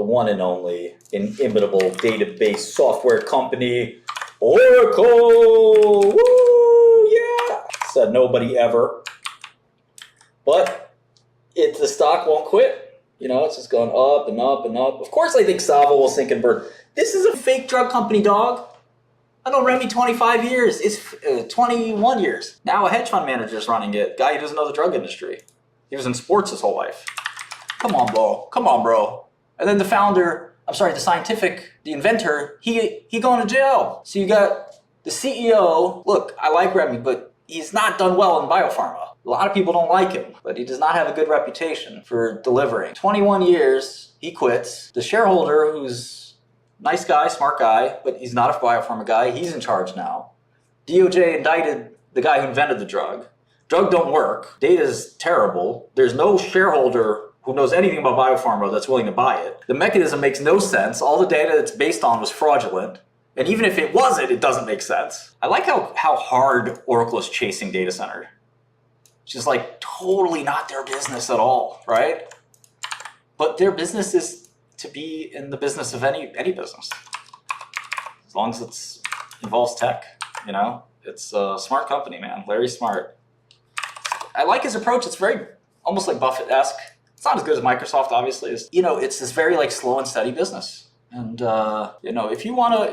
one and only inimitable database software company, Oracle. Woo, yeah. Said nobody ever. But the stock won't quit. You know, it's just going up and up and up. Of course, I think Cassava will sink and burn. This is a fake drug company, dog. I know Remy 25 years. It's 21 years. Now a hedge fund manager is running it. Guy who doesn't know the drug industry. He was in sports his whole life. Come on, bro. Come on, bro. And then the founder, the inventor, he going to jail. So you got the CEO. Look, I like Remy, but he's not done well in biopharma. A lot of people don't like him, but he does not have a good reputation for delivering. 21 years, he quits. The shareholder, who's nice guy, smart guy, but he's not a biopharma guy, he's in charge now. DOJ indicted the guy who invented the drug. Drug don't work. Data is terrible. There's no shareholder who knows anything about biopharma that's willing to buy it. The mechanism makes no sense. All the data it's based on was fraudulent. And even if it wasn't, it doesn't make sense. I like how hard Oracle is chasing data center. It's just like totally not their business at all, right? But their business is to be in the business of any business. As long as it involves tech, you know? It's a smart company, man. Larry's smart. I like his approach. It's very almost like Buffett-esque. It's not as good as Microsoft, obviously. You know, it's this very like slow and steady business. And you know, if you wanna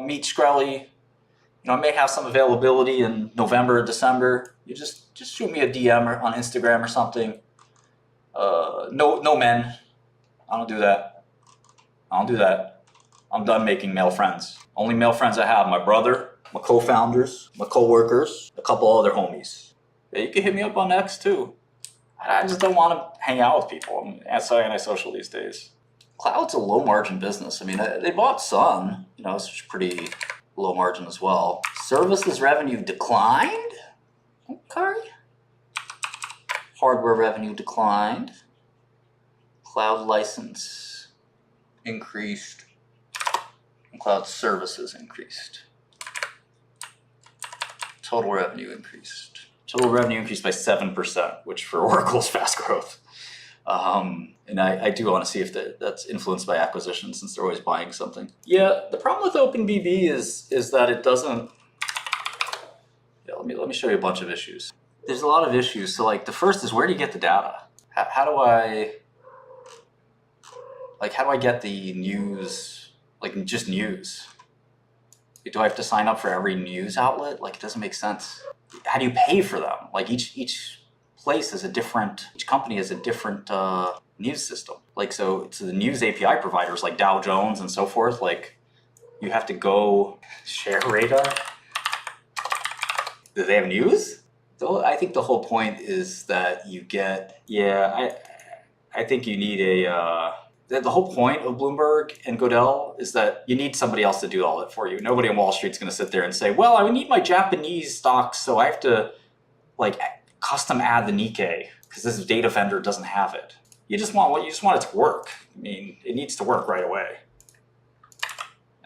meet Shkreli, you know, I may have some availability in November or December. You just shoot me a DM on Instagram or something. No men. I don't do that. I'm done making male friends. Only male friends I have: my brother, my co-founders, my co-workers, a couple other homies. Yeah, you can hit me up on X too. I just don't want to hang out with people. I'm so antisocial these days. Cloud's a low margin business. I mean, they bought Sun, you know, it's pretty low margin as well. Services revenue declined. Okay. Hardware revenue declined. Cloud license increased. And cloud services increased. Total revenue increased. Total revenue increased by 7%, which for Oracle is fast growth. And I do want to see if that's influenced by acquisitions, since they're always buying something. Yeah, the problem with OpenBB is that it doesn't. Yeah, let me show you a bunch of issues. There's a lot of issues. So like the first is, where do you get the data? How do I get the news? Like just news. Do I have to sign up for every news outlet? Like it doesn't make sense. How do you pay for them? Like each place is a different, each company has a different news system. Like so the news API providers like Dow Jones and so forth, like you have to go share radar. Do they have news? So I think the whole point is that you get, I think you need the whole point of Bloomberg and Godel is that you need somebody else to do all that for you. Nobody on Wall Street's going to sit there and say, well, I need my Japanese stocks, so I have to like custom add the Nikkei because this data vendor doesn't have it. You just want it to work. I mean, it needs to work right away.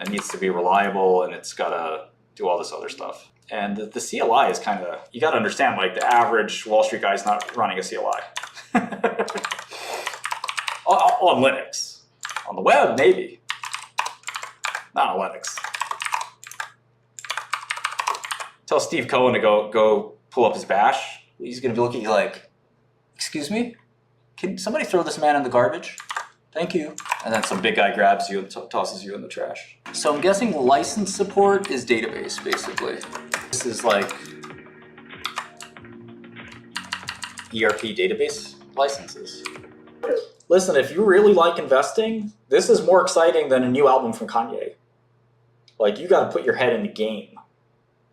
It needs to be reliable, and it's got to do all this other stuff. And the CLI is kind of, you got to understand, like the average Wall Street guy is not running a CLI. On Linux. On the web, maybe. Not on Linux. Tell Steve Cohen to go pull up his bash. He's going to be looking at you like, excuse me? Can somebody throw this man in the garbage? Thank you. And then some big guy grabs you and tosses you in the trash. So I'm guessing license support is database, basically. This is like ERP database licenses. Listen, if you really like investing, this is more exciting than a new album from Kanye. Like, you got to put your head in the game.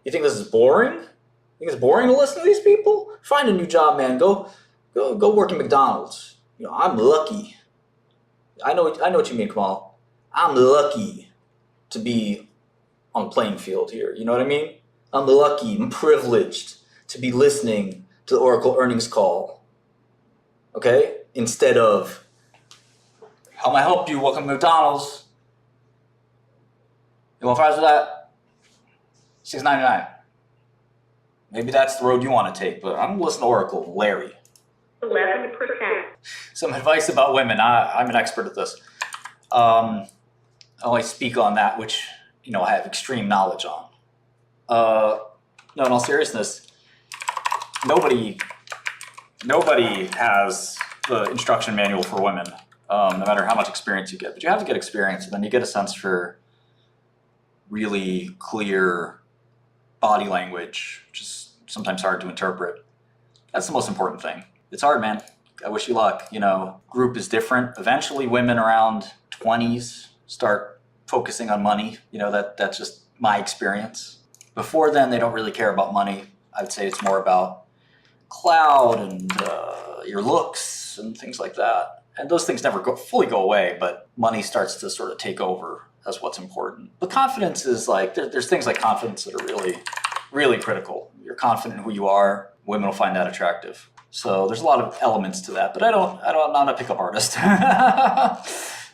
You think this is boring? You think it's boring to listen to these people? Find a new job, man. Go work at McDonald's. You know, I'm lucky. I know what you mean, Kamal. I'm lucky to be on the playing field here. You know what I mean? I'm lucky, I'm privileged to be listening to the Oracle earnings call. Okay? Instead of, how may I help you? Welcome to McDonald's. You want fries with that? $6.99. Maybe that's the road you want to take, but I'm listening to Oracle, Larry. 11%. Some advice about women. I'm an expert at this. I only speak on that which, I have extreme knowledge on. No, in all seriousness, nobody has the instruction manual for women, no matter how much experience you get. But you have to get experience, and then you get a sense for really clear body language, which is sometimes hard to interpret. That's the most important thing. It's hard, man. I wish you luck. Group is different. Eventually, women around 20s start focusing on money. That's just my experience. Before then, they don't really care about money. I'd say it's more about clout and your looks and things like that. And those things never fully go away, but money starts to sort of take over as what's important. But confidence is like, there's things like confidence that are really, really critical. You're confident in who you are, women will find that attractive. So there's a lot of elements to that, but I'm not a pickup artist.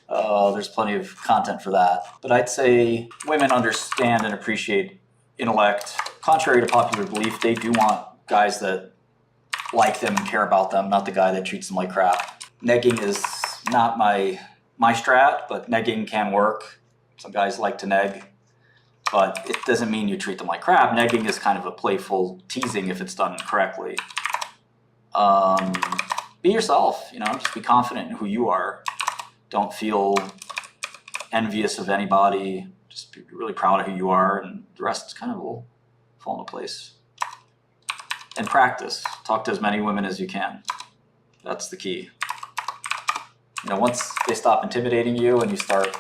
There's plenty of content for that. But I'd say women understand and appreciate intellect. Contrary to popular belief, they do want guys that like them and care about them, not the guy that treats them like crap. Negging is not my strat, but negging can work. Some guys like to neg, but it doesn't mean you treat them like crap. Negging is kind of a playful teasing if it's done correctly. Be yourself, just be confident in who you are. Don't feel envious of anybody. Just be really proud of who you are, and the rest kind of will fall into place. And practice. Talk to as many women as you can. That's the key. Once they stop intimidating you and you start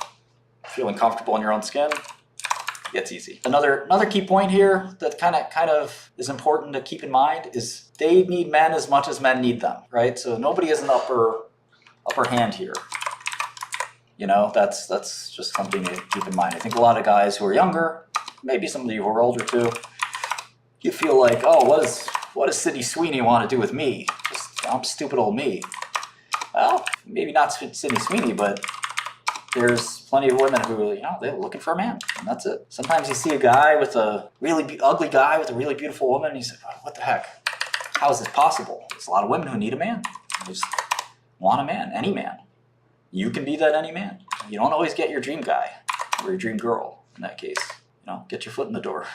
feeling comfortable in your own skin, it gets easy. Another key point here that kind of is important to keep in mind is they need men as much as men need them, right? So nobody has an upper hand here. That's just something to keep in mind. I think a lot of guys who are younger, maybe some of you who are older too, you feel like, oh, what does Sydney Sweeney want to do with me? I'm stupid old me. Well, maybe not Sydney Sweeney, but there's plenty of women who, they're looking for a man, and that's it. Sometimes you see a guy with a really ugly guy with a really beautiful woman, and he's like, oh, what the heck? How is this possible? There's a lot of women who need a man. They just want a man, any man. You can be that any man. You don't always get your dream guy or your dream girl in that case. Get your foot in the door.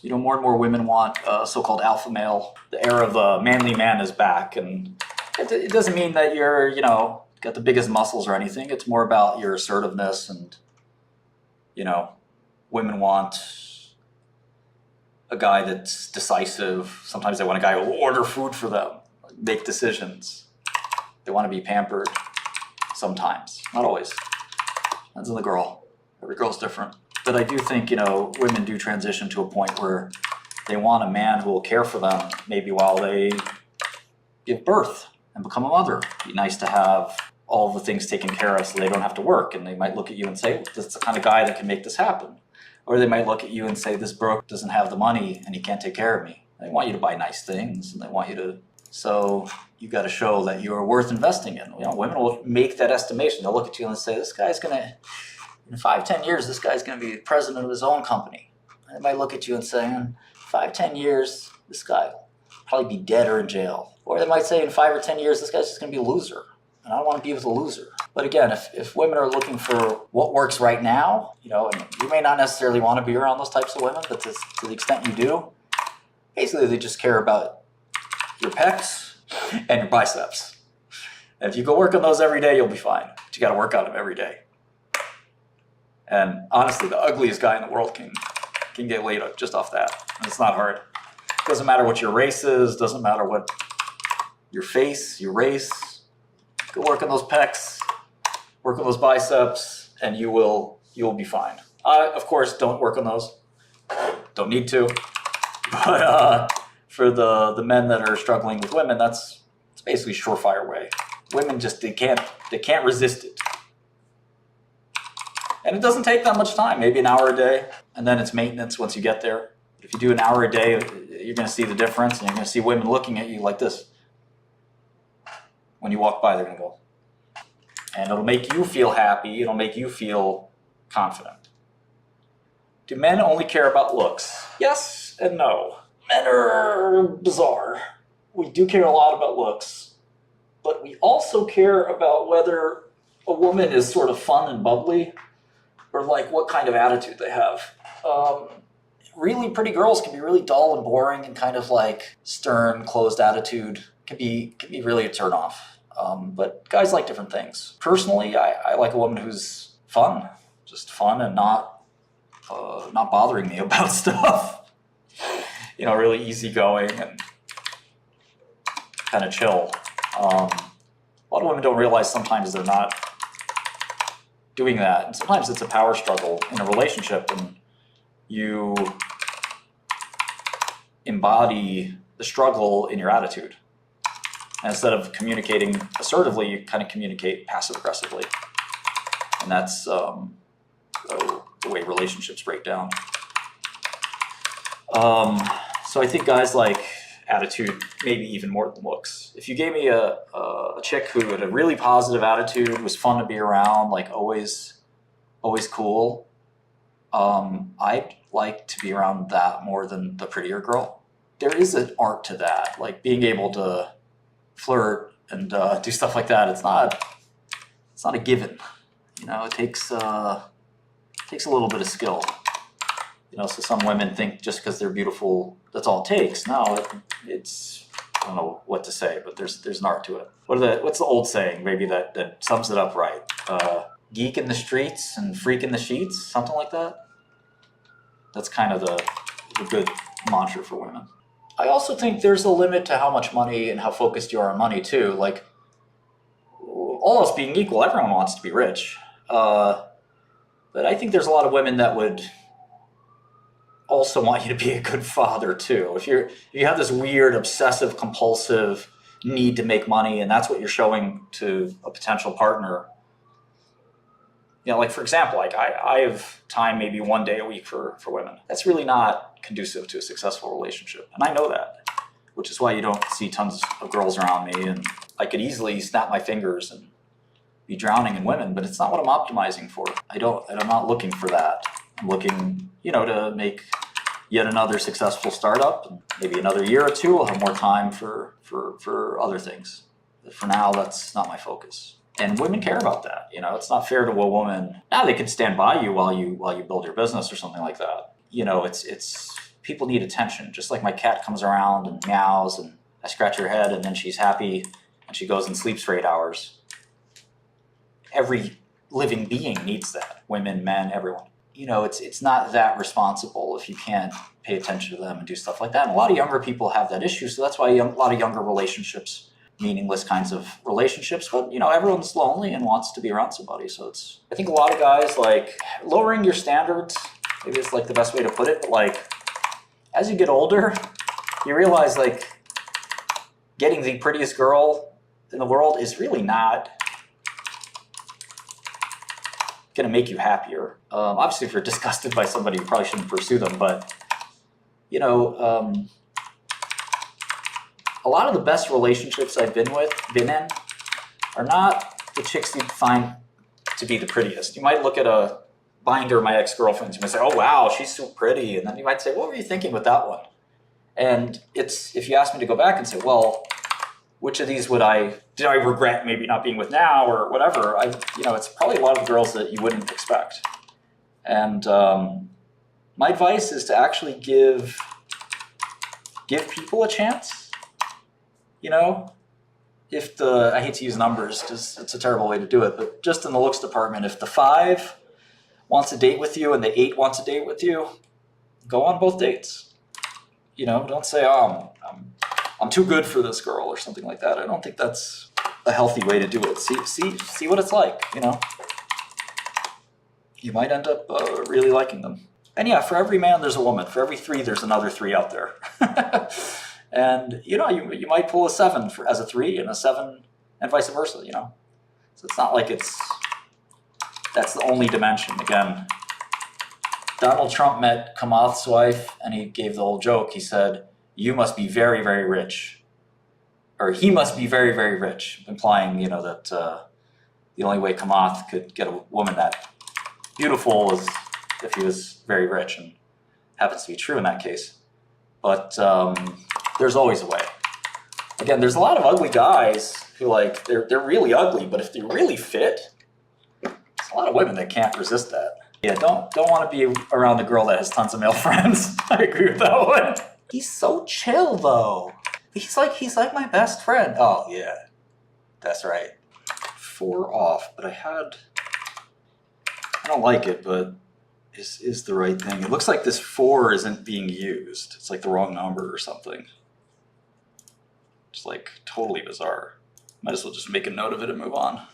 More and more women want so-called alpha male. The era of the manly man is back, and it doesn't mean that you're, got the biggest muscles or anything. It's more about your assertiveness, and, women want a guy that's decisive. Sometimes they want a guy who will order food for them, make decisions. They want to be pampered sometimes, not always. Depends on the girl. Every girl's different. But I do think, women do transition to a point where they want a man who will care for them, maybe while they give birth and become a mother. It'd be nice to have all the things taken care of so they don't have to work. And they might look at you and say, this is the kind of guy that can make this happen. Or they might look at you and say, this brook doesn't have the money and he can't take care of me. They want you to buy nice things, and they want you to... So you got to show that you're worth investing in. Women will make that estimation. They'll look at you and say, this guy's going to... In 5-10 years, this guy's going to be the president of his own company. And they might look at you and say, in 5-10 years, this guy will probably be dead or in jail. Or they might say in 5 or 10 years, this guy's just going to be a loser. And I don't want to be with a loser. But again, if women are looking for what works right now, and you may not necessarily want to be around those types of women, but to the extent you do, basically they just care about your pecs and your biceps. And if you go work on those every day, you'll be fine. But you got to work on them every day. And honestly, the ugliest guy in the world can get laid just off that. And it's not hard. It doesn't matter what your race is. Doesn't matter what your face, your race. Go work on those pecs, work on those biceps, and you will be fine. Of course, don't work on those. Don't need to. But for the men that are struggling with women, it's basically a surefire way. Women just they can't resist it. And it doesn't take that much time, maybe an hour a day, and then it's maintenance once you get there. If you do an hour a day, you're going to see the difference, and you're going to see women looking at you like this. When you walk by, they're going to go. And it'll make you feel happy. It'll make you feel confident. Do men only care about looks? Yes and no. Men are bizarre. We do care a lot about looks. but we also care about whether a woman is sort of fun and bubbly, or like what kind of attitude they have. Really pretty girls can be really dull and boring and kind of like stern, closed attitude. Can be really a turnoff. But guys like different things. Personally, I like a woman who's fun, just fun and not bothering me about stuff. You know, really easygoing and kind of chill. A lot of women don't realize sometimes they're not doing that. And sometimes it's a power struggle in a relationship, and you embody the struggle in your attitude. And instead of communicating assertively, you kind of communicate passive-aggressively. And that's the way relationships break down. So I think guys like attitude, maybe even more than looks. If you gave me a chick who had a really positive attitude, was fun to be around, like always cool, I'd like to be around that more than the prettier girl. There is an art to that, like being able to flirt and do stuff like that. It's not a given. You know, it takes a little bit of skill. You know, so some women think just because they're beautiful, that's all it takes. No, it's I don't know what to say, but there's an art to it. What's the old saying? Maybe that sums it up right. Geek in the streets and freak in the sheets, something like that. That's kind of the good mantra for women. I also think there's a limit to how much money and how focused you are on money too. Like, all else being equal, everyone wants to be rich. But I think there's a lot of women that would also want you to be a good father too. If you have this weird, obsessive, compulsive need to make money, and that's what you're showing to a potential partner. You know, like for example, like I have time maybe one day a week for women. That's really not conducive to a successful relationship. And I know that, which is why you don't see tons of girls around me. And I could easily snap my fingers and be drowning in women, but it's not what I'm optimizing for. I'm not looking for that. I'm looking, you know, to make yet another successful startup. And maybe another year or two, I'll have more time for other things. But for now, that's not my focus. And women care about that. You know, it's not fair to a woman. Now they can stand by you while you build your business or something like that. You know, it's people need attention. Just like my cat comes around and meows and I scratch her head and then she's happy and she goes and sleeps for 8 hours. Every living being needs that. Women, men, everyone. You know, it's not that responsible if you can't pay attention to them and do stuff like that. And a lot of younger people have that issue. So that's why a lot of younger relationships, meaningless kinds of relationships, but you know, everyone's lonely and wants to be around somebody. So I think a lot of guys like lowering your standards, maybe it's like the best way to put it, but like as you get older, you realize like getting the prettiest girl in the world is really not gonna make you happier. Obviously if you're disgusted by somebody, you probably shouldn't pursue them, but you know, a lot of the best relationships I've been in are not the chicks you find to be the prettiest. You might look at a binder of my ex-girlfriends, you might say, oh wow, she's so pretty. And then you might say, what were you thinking with that one? And it's, if you ask me to go back and say, well, which of these did I regret maybe not being with now or whatever, you know, it's probably a lot of girls that you wouldn't expect. And my advice is to actually give people a chance. You know, I hate to use numbers because it's a terrible way to do it, but just in the looks department, if the 5 wants a date with you and the 8 wants a date with you, go on both dates. You know, don't say, oh, I'm too good for this girl or something like that. I don't think that's a healthy way to do it. See what it's like, you know. You might end up really liking them. And yeah, for every man, there's a woman. For every 3, there's another 3 out there. And, you know, you might pull a 7 as a 3 and a 7 and vice versa, you know. So it's not like that's the only dimension. Again, Donald Trump met Kamath's wife and he gave the old joke. He said, you must be very, very rich. Or he must be very, very rich, implying, you know, that the only way Kamath could get a woman that beautiful was if he was very rich, and happens to be true in that case. But there's always a way. Again, there's a lot of ugly guys who like, they're really ugly, but if they really fit, there's a lot of women that can't resist that. Yeah, don't want to be around the girl that has tons of male friends. I agree with that one. He's so chill though. He's like my best friend. Oh yeah, that's right. 4 off, but I don't like it, but is the right thing. It looks like this 4 isn't being used. It's like the wrong number or something. It's like totally bizarre. Might as well just make a note of it and move on.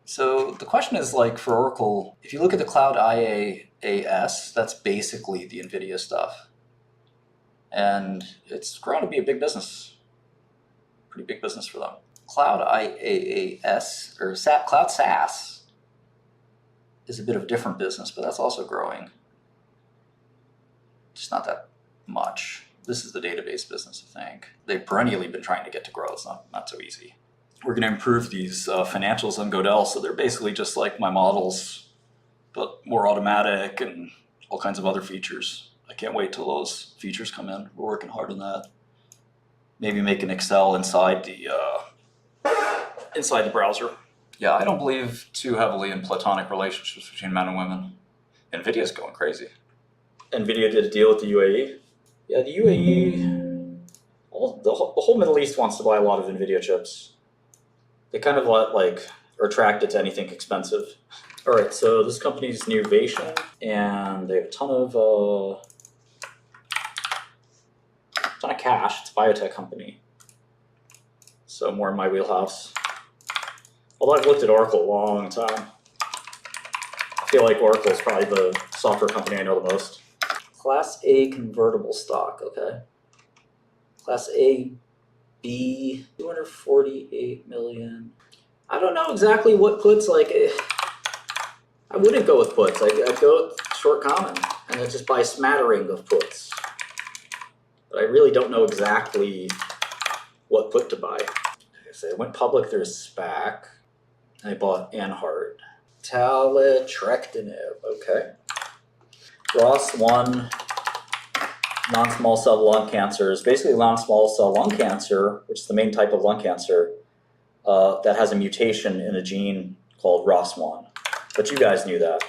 So the question is, like, for Oracle, if you look at the Cloud IaaS, that's basically the NVIDIA stuff. And it's grown to be a big business. Pretty big business for them. Cloud IaaS, or Cloud SaaS, is a bit of a different business, but that's also growing. Just not that much. This is the database business, I think. They've perennially been trying to get to grow. It's not so easy. We're going to improve these financials on Godel, so they're basically just like my models, but more automatic and all kinds of other features. I can't wait till those features come in. We're working hard on that. Maybe make an Excel inside the browser. Yeah, I don't believe too heavily in platonic relationships between men and women. NVIDIA's going crazy. NVIDIA did a deal with the UAE. Yeah, the UAE, the whole Middle East wants to buy a lot of NVIDIA chips. They kind of are attracted to anything expensive. All right, so this company's Nuvation, and they have a ton of cash. It's a biotech company, so more in my wheelhouse. Although I've looked at Oracle a long time. I feel like Oracle is probably the software company I know the most. Class A convertible stock, okay. Class A, B, 248 million. I don't know exactly what puts, like, I wouldn't go with puts. I'd go with short common, and then just buy a smattering of puts. But I really don't know exactly what put to buy. So it went public through a SPAC. I bought Anhart. Taletrectinib, okay. ROS1 non-small cell lung cancer is basically non-small cell lung cancer, which is the main type of lung cancer that has a mutation in a gene called ROS1. But you guys knew that.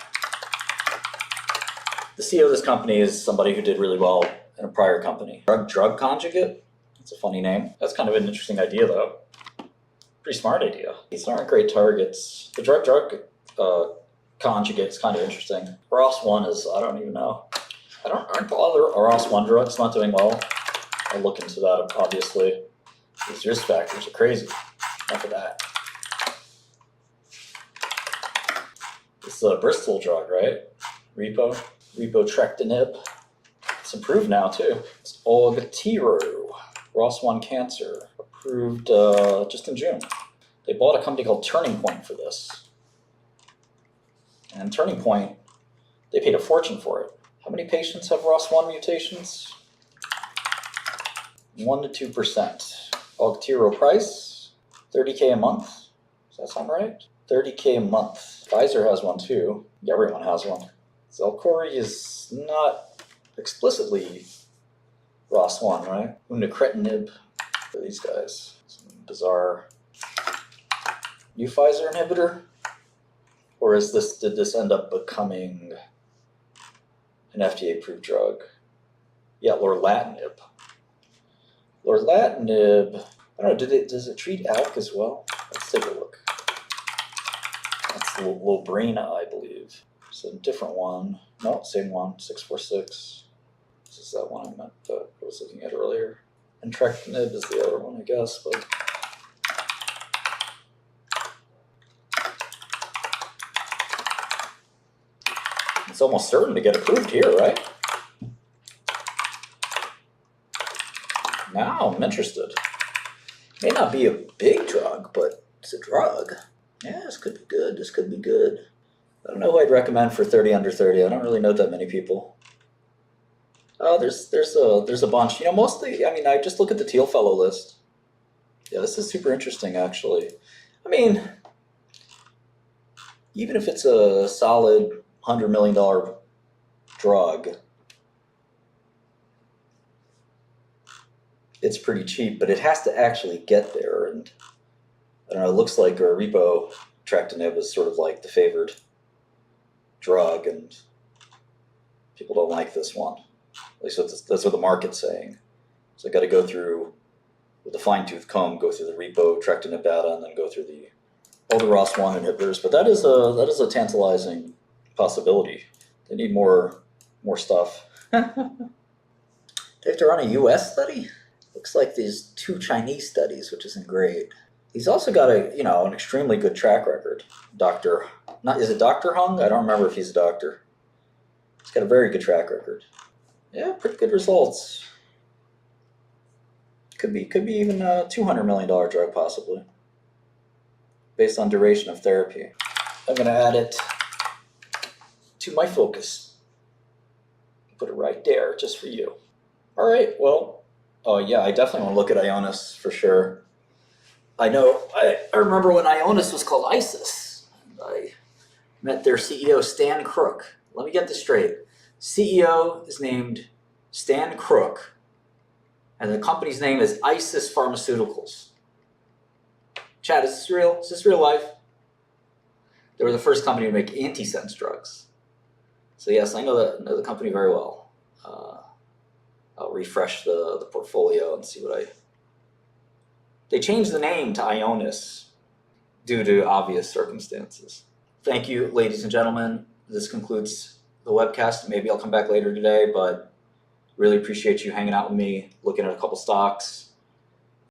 The CEO of this company is somebody who did really well in a prior company. Drug conjugate? That's a funny name. That's kind of an interesting idea, though. Pretty smart idea. These aren't great targets. The drug conjugate is kind of interesting. ROS1 is, I don't even know. Aren't all the ROS1 drugs not doing well? I'll look into that, obviously. These risk factors are crazy. Enough of that. This is a Bristol drug, right? Repotrectinib. It's approved now, too. It's 𝗤𝗏, ROS1 cancer. Approved just in June. They bought a company called Turning Point for this. And Turning Point, they paid a fortune for it. How many patients have ROS1 mutations? 1% to 2%. 𝗤𝗏 price, $30K a month. Does that sound right? $30K a month. Pfizer has one too. Yeah, everyone has one. Xalkori is not explicitly ROS1, right? Unacretinib for these guys. Some bizarre new Pfizer inhibitor? Or did this end up becoming an FDA-approved drug? Yeah, lorlatinib. Lorlatinib, I don't know, does it treat ALK as well? Let's take a look. That's Lobrena, I believe. It's a different one. No, same one, 646. This is that one I was looking at earlier. Entrectinib is the other one, I guess, but it's almost certain to get approved here, right? Now I'm interested. May not be a big drug, but it's a drug. Yeah, this could be good. This could be good. I don't know who I'd recommend for 30 under 30. I don't really know that many people. There's a bunch. You know, mostly, I mean, I just look at the Teal Fellow list. Yeah, this is super interesting, actually. I mean, even if it's a solid $100 million drug, it's pretty cheap, but it has to actually get there. And I don't know, it looks like 𝗉𝗢𝗢𝗓𝗡 is sort of like the favored drug, and people don't like this one. At least that's what the market's saying. So I got to go through with a fine-tooth comb, go through the 𝗉𝗢𝗢𝗓𝗡, and then go through all the ROS1 inhibitors. But that is a tantalizing possibility. They need more stuff. They have to run a U.S. study? Looks like these 2 Chinese studies, which isn't great. He's also got an extremely good track record. Is it Dr. Hung? I don't remember if he's a doctor. He's got a very good track record. Yeah, pretty good results. Could be even a $200 million drug possibly, based on duration of therapy. I'm gonna add it to my focus. Put it right there, just for you. All right, well, oh yeah, I definitely want to look at Ionis for sure. I know, I remember when Ionis was called ISIS. I met their CEO, Stan Crook. Let me get this straight. CEO is named Stan Crook, and the company's name is ISIS Pharmaceuticals. Chad, is this real? Is this real life? They were the first company to make antisense drugs. So yes, I know the company very well. I'll refresh the portfolio and see what They changed the name to Ionis due to obvious circumstances. Thank you, ladies and gentlemen. This concludes the webcast. Maybe I'll come back later today, but really appreciate you hanging out with me, looking at a couple stocks.